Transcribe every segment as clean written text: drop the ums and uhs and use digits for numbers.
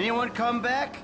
Anyone come back?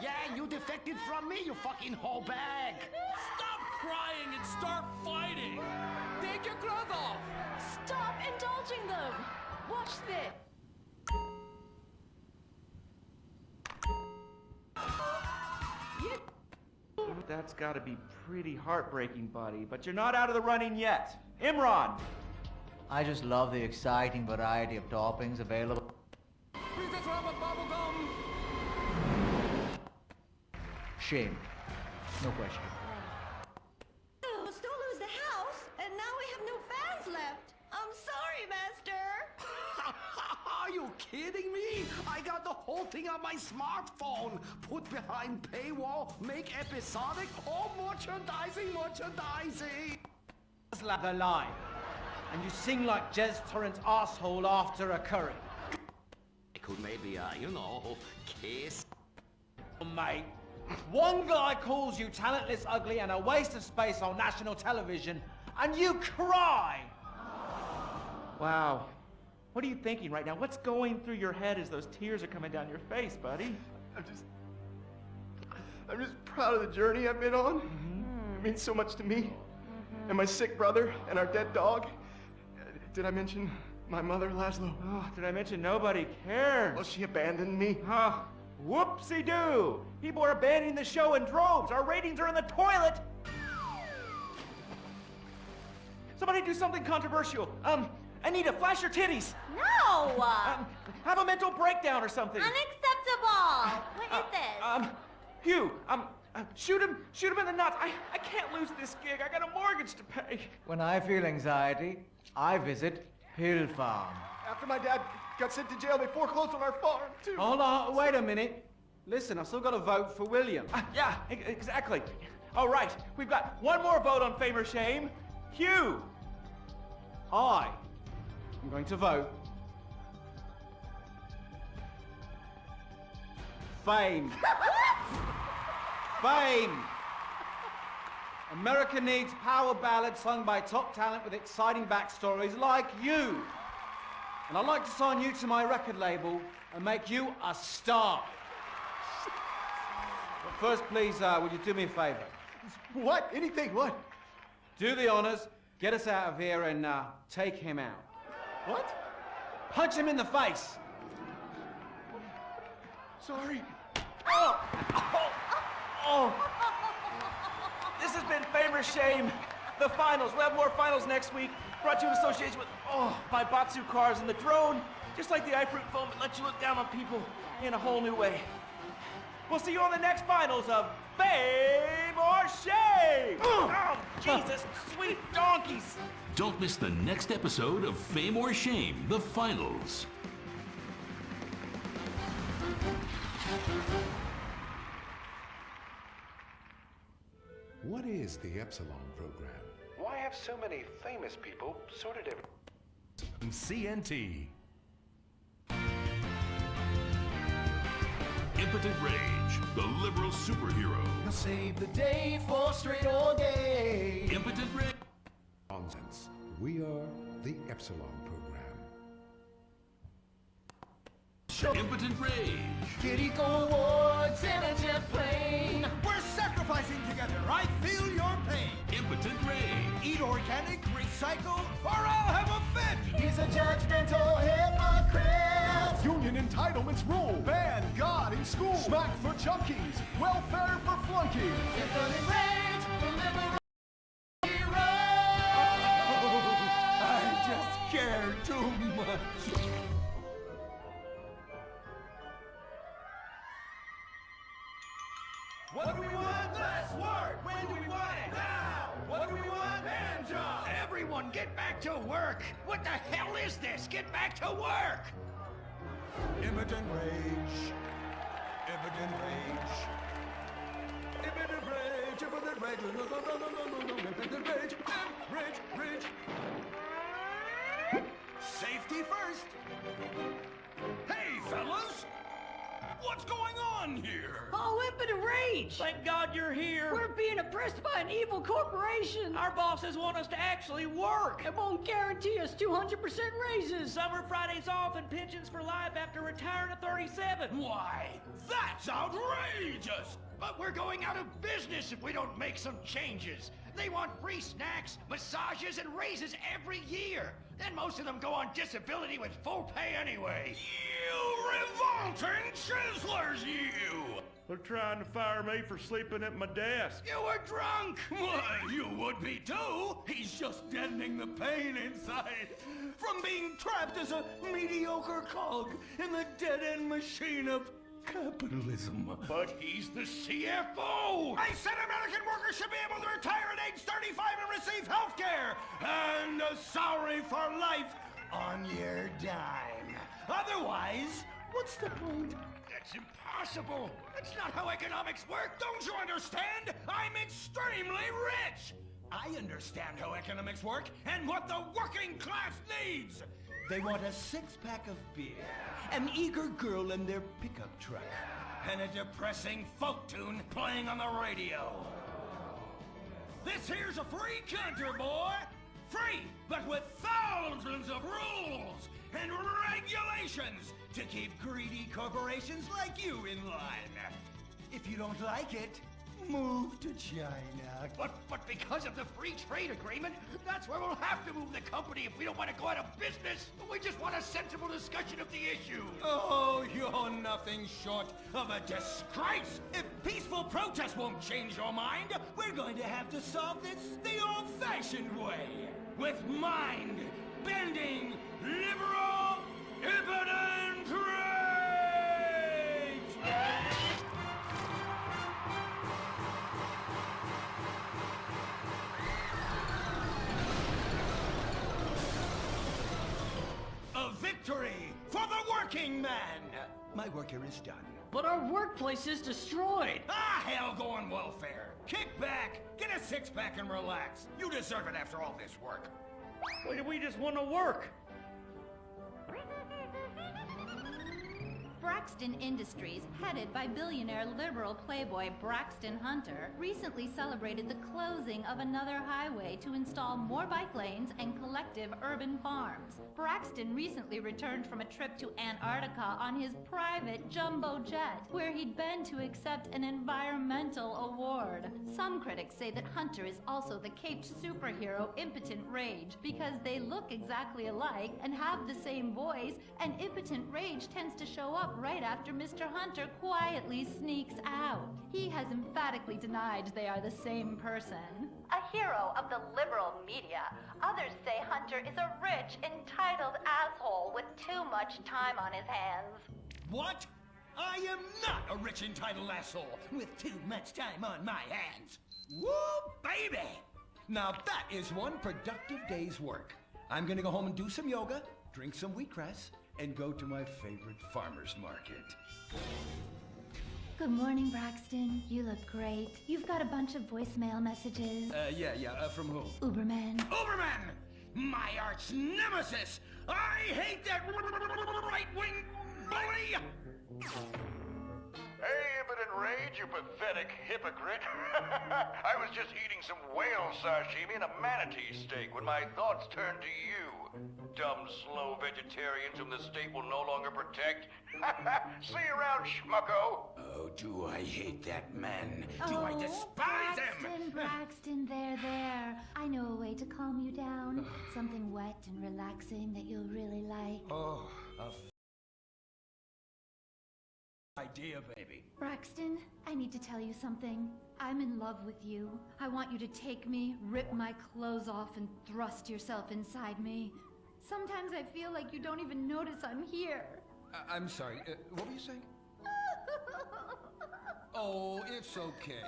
Yeah, you defected from me, you fucking whole bag. Stop crying and start fighting. Take your clothes off. Stop indulging them. Watch this. That's gotta be pretty heartbreaking, buddy, but you're not out of the running yet. Imran! I just love the exciting variety of toppings available. Princess Robert bubblegum. Shame. No question. Don't lose the house, and now we have no fans left. I'm sorry, Master. Are you kidding me? I got the whole thing on my smartphone. Put behind paywall, make episodic, all merchandising. It's like the line. And you sing like Jez Torrent's asshole after a curry. I could maybe, kiss. Oh, mate, one guy calls you talentless, ugly, and a waste of space on national television, and you cry! Wow. What are you thinking right now? What's going through your head as those tears are coming down your face, buddy? I'm just proud of the journey I've been on. It means so much to me. And my sick brother and our dead dog. Did I mention my mother, Laszlo? Oh, did I mention nobody cares? Well, she abandoned me. Huh? Whoopsie-doo! People are abandoning the show in droves. Our ratings are in the toilet. Somebody do something controversial. Anita, flash your titties. No! Have a mental breakdown or something. Unacceptable! What is this? Hugh, shoot him in the nuts. I can't lose this gig. I got a mortgage to pay. When I feel anxiety, I visit Hill Farm. After my dad got sent to jail, they foreclosed on our farm, too. Hold on, wait a minute. Listen, I've still got to vote for William. Yeah, exactly. All right, we've got one more vote on Fame or Shame. Hugh. I'm going to vote Fame. Fame. America needs power ballads sung by top talent with exciting backstories like you. And I'd like to sign you to my record label and make you a star. But first, please, would you do me a favor? What? Anything? What? Do the honors, get us out of here, and take him out. What? Punch him in the face. Sorry. This has been Fame or Shame, the finals. We'll have more finals next week. Brought to you in association with, my Batsu cars and the drone. Just like the iFruit foam, it lets you look down on people in a whole new way. We'll see you on the next finals of Fame or Shame. Oh, Jesus, sweet donkeys. Don't miss the next episode of Fame or Shame, the finals. What is the Epsilon program? Why have so many famous people sorted every... CNT. Impotent Rage, the liberal superhero. Save the day for straight all day. Impotent Rage. Nonsense. We are the Epsilon program. Impotent Rage. Kitty go awards in a jet plane. We're sacrificing together. I feel your pain. Impotent Rage. Eat organic, recycle, or I'll have a fit. He's a judgmental hypocrite. Union entitlements rule. Ban God in school. Smack for junkies. Welfare for flunkies. Impotent Rage, the liberal hero. I just care too much. What do we want? Less work. When do we want it? Now. What do we want? Hand job. Everyone get back to work. What the hell is this? Get back to work. Impotent Rage. Impotent Rage. Impotent Rage. Impotent Rage. No, Impotent Rage. Rage. Safety first. Hey, fellas. What's going on here? Oh, impotent rage! Thank God you're here. We're being oppressed by an evil corporation. Our bosses want us to actually work. It won't guarantee us 200% raises. Summer Fridays off and pensions for life after retiring at 37. Why, that's outrageous! But we're going out of business if we don't make some changes. They want free snacks, massages, and raises every year. And most of them go on disability with full pay anyway. You revolting chiselers, you! They're trying to fire me for sleeping at my desk. You were drunk! Why, you would be too. He's just deadening the pain inside from being trapped as a mediocre cog in the dead-end machine of capitalism. But he's the CFO! I said American workers should be able to retire at age 35 and receive health care and a salary for life on your dime. Otherwise, what's the point? That's impossible! That's not how economics work! Don't you understand? I'm extremely rich! I understand how economics work and what the working class needs! They want a six-pack of beer, an eager girl in their pickup truck, and a depressing folk tune playing on the radio. This here's a free country, boy! Free, but with thousands of rules and regulations to keep greedy corporations like you in line. If you don't like it, move to China. But because of the free trade agreement, that's where we'll have to move the company if we don't want to go out of business. We just want a sensible discussion of the issue. Oh, you're nothing short of a disgrace. If peaceful protest won't change your mind, we're going to have to solve this the old-fashioned way. With mind-bending, liberal, impotent rage! A victory for the working man! My work here is done. But our workplace is destroyed. Ah, hell, go on welfare. Kick back, get a six-pack and relax. You deserve it after all this work. We just want to work. Braxton Industries, headed by billionaire liberal playboy Braxton Hunter, recently celebrated the closing of another highway to install more bike lanes and collective urban farms. Braxton recently returned from a trip to Antarctica on his private jumbo jet, where he'd been to accept an environmental award. Some critics say that Hunter is also the caped superhero Impotent Rage because they look exactly alike and have the same voice, and Impotent Rage tends to show up right after Mr. Hunter quietly sneaks out. He has emphatically denied they are the same person. A hero of the liberal media, others say Hunter is a rich, entitled asshole with too much time on his hands. What? I am not a rich, entitled asshole with too much time on my hands. Woo, baby! Now that is one productive day's work. I'm gonna go home and do some yoga, drink some wheatgrass, and go to my favorite farmer's market. Good morning, Braxton. You look great. You've got a bunch of voicemail messages. From who? Uberman. Uberman! My arch nemesis! I hate that right-wing bully! Hey, Impotent Rage, you pathetic hypocrite. I was just eating some whale sashimi and a manatee steak when my thoughts turned to you. Dumb, slow vegetarians whom the state will no longer protect. See you around, schmucko. Oh, do I hate that man? Do I despise him? Braxton, there. I know a way to calm you down. Something wet and relaxing that you'll really like. Oh, idea, baby. Braxton, I need to tell you something. I'm in love with you. I want you to take me, rip my clothes off, and thrust yourself inside me. Sometimes I feel like you don't even notice I'm here. I'm sorry, what were you saying? Oh, it's okay.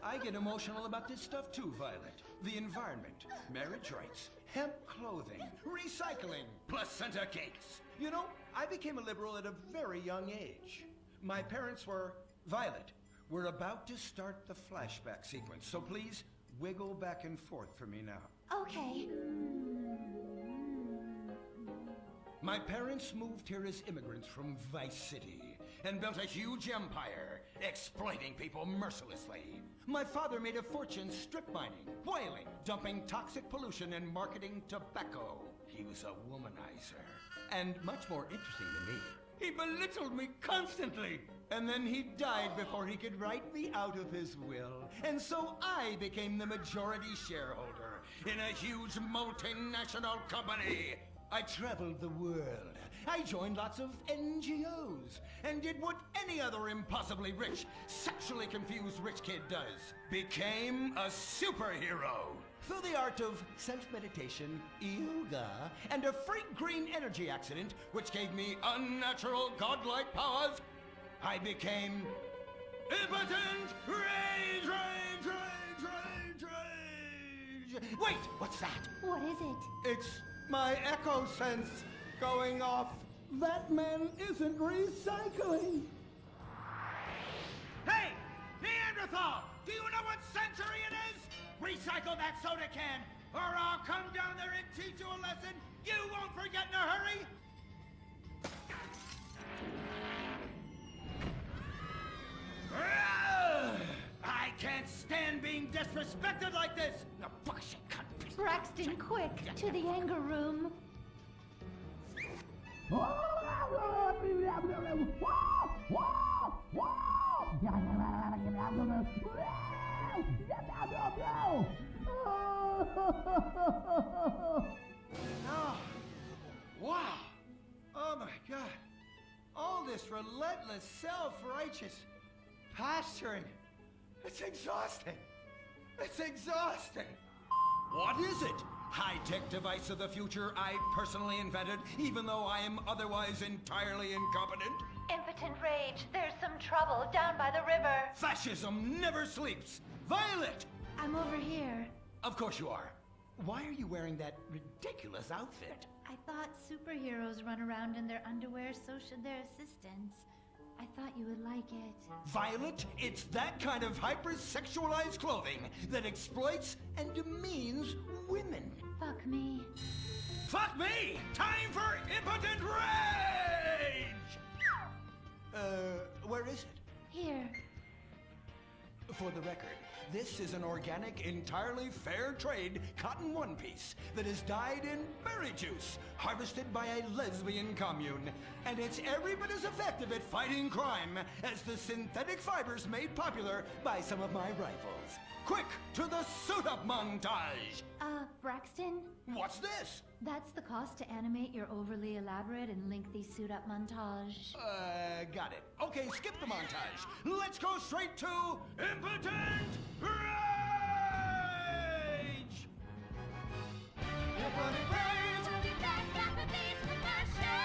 I get emotional about this stuff too, Violet. The environment, marriage rights, hemp clothing, recycling, placenta cakes. You know, I became a liberal at a very young age. My parents were... Violet, we're about to start the flashback sequence, so please wiggle back and forth for me now. Okay. My parents moved here as immigrants from Vice City and built a huge empire, exploiting people mercilessly. My father made a fortune strip mining, whaling, dumping toxic pollution, and marketing tobacco. He was a womanizer. And much more interesting than me, he belittled me constantly. And then he died before he could write me out of his will. And so I became the majority shareholder in a huge multinational company. I traveled the world. I joined lots of NGOs and did what any other impossibly rich, sexually confused rich kid does. Became a superhero. Through the art of self-meditation, yoga, and a freak green energy accident, which gave me unnatural godlike powers, I became impotent rage, rage, rage, rage, rage. Wait, what's that? What is it? It's my echo sense going off. That man isn't recycling. Hey, Neanderthal, do you know what century it is? Recycle that soda can, or I'll come down there and teach you a lesson you won't forget in a hurry. I can't stand being disrespected like this! Now, bullshit, cunt. Braxton, quick, to the anger room. Oh, wow. Oh my God. All this relentless, self-righteous posturing. It's exhausting. It's exhausting. What is it? High-tech device of the future I personally invented, even though I am otherwise entirely incompetent? Impotent rage. There's some trouble down by the river. Fascism never sleeps. Violet! I'm over here. Of course you are. Why are you wearing that ridiculous outfit? I thought superheroes run around in their underwear, so should their assistants. I thought you would like it. Violet, it's that kind of hypersexualized clothing that exploits and demeans women. Fuck me. Fuck me! Time for impotent rage! Where is it? Here. For the record, this is an organic, entirely fair trade cotton one piece that is dyed in berry juice, harvested by a lesbian commune. And it's every bit as effective at fighting crime as the synthetic fibers made popular by some of my rivals. Quick, to the suit-up montage! Braxton? What's this? That's the cost to animate your overly elaborate and lengthy suit-up montage. Got it. Okay, skip the montage. Let's go straight to impotent rage! Impotent rage! We'll be back after this with my show.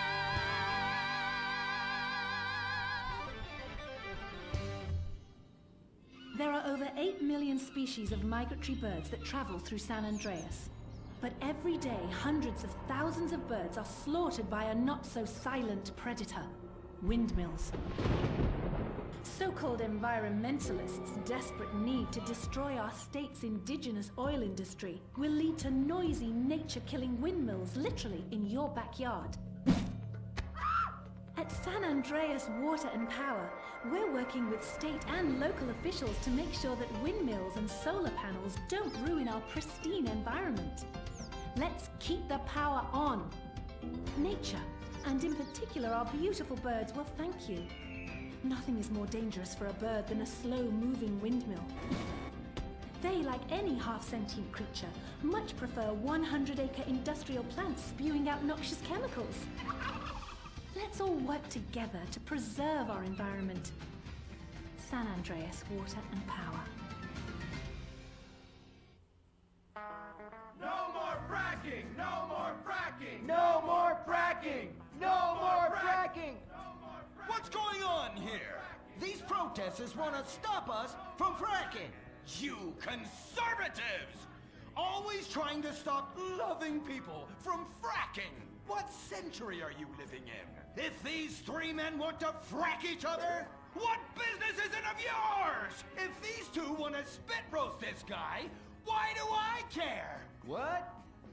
There are over 8 million species of migratory birds that travel through San Andreas. But every day, hundreds of thousands of birds are slaughtered by a not-so-silent predator, windmills. So-called environmentalists' desperate need to destroy our state's indigenous oil industry will lead to noisy, nature-killing windmills literally in your backyard. At San Andreas Water and Power, we're working with state and local officials to make sure that windmills and solar panels don't ruin our pristine environment. Let's keep the power on. Nature, and in particular our beautiful birds, will thank you. Nothing is more dangerous for a bird than a slow-moving windmill. They, like any half-sentient creature, much prefer 100-acre industrial plants spewing out noxious chemicals. Let's all work together to preserve our environment. San Andreas Water and Power. No more fracking! No more fracking! No more fracking! No more fracking! What's going on here? These protesters want to stop us from fracking. You conservatives! Always trying to stop loving people from fracking. What century are you living in? If these three men want to frack each other, what business is it of yours? If these two want to spit roast this guy, why do I care? What?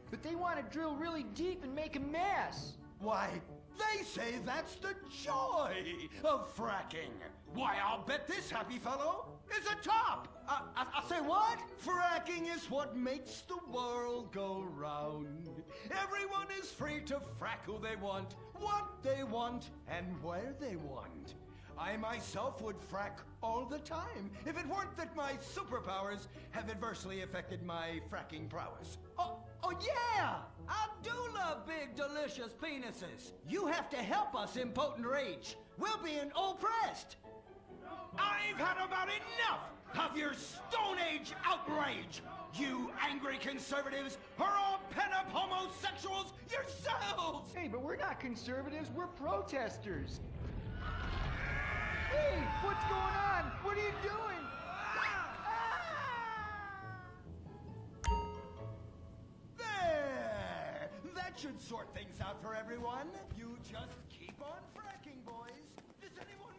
But they want to drill really deep and make a mess. Why, they say that's the joy of fracking. Why, I'll bet this happy fellow is a top. I say what? Fracking is what makes the world go round. Everyone is free to frack who they want, what they want, and where they want. I myself would frack all the time if it weren't that my superpowers have adversely affected my fracking prowess. Oh yeah! I do love big, delicious penises. You have to help us, Impotent Rage. We're being oppressed. I've had about enough of your Stone Age outrage. You angry conservatives are all pent-up homosexuals yourselves! Hey, but we're not conservatives, we're protesters. Hey, what's going on? What are you doing? There! That should sort things out for everyone. You just keep on fracking, boys. Does anyone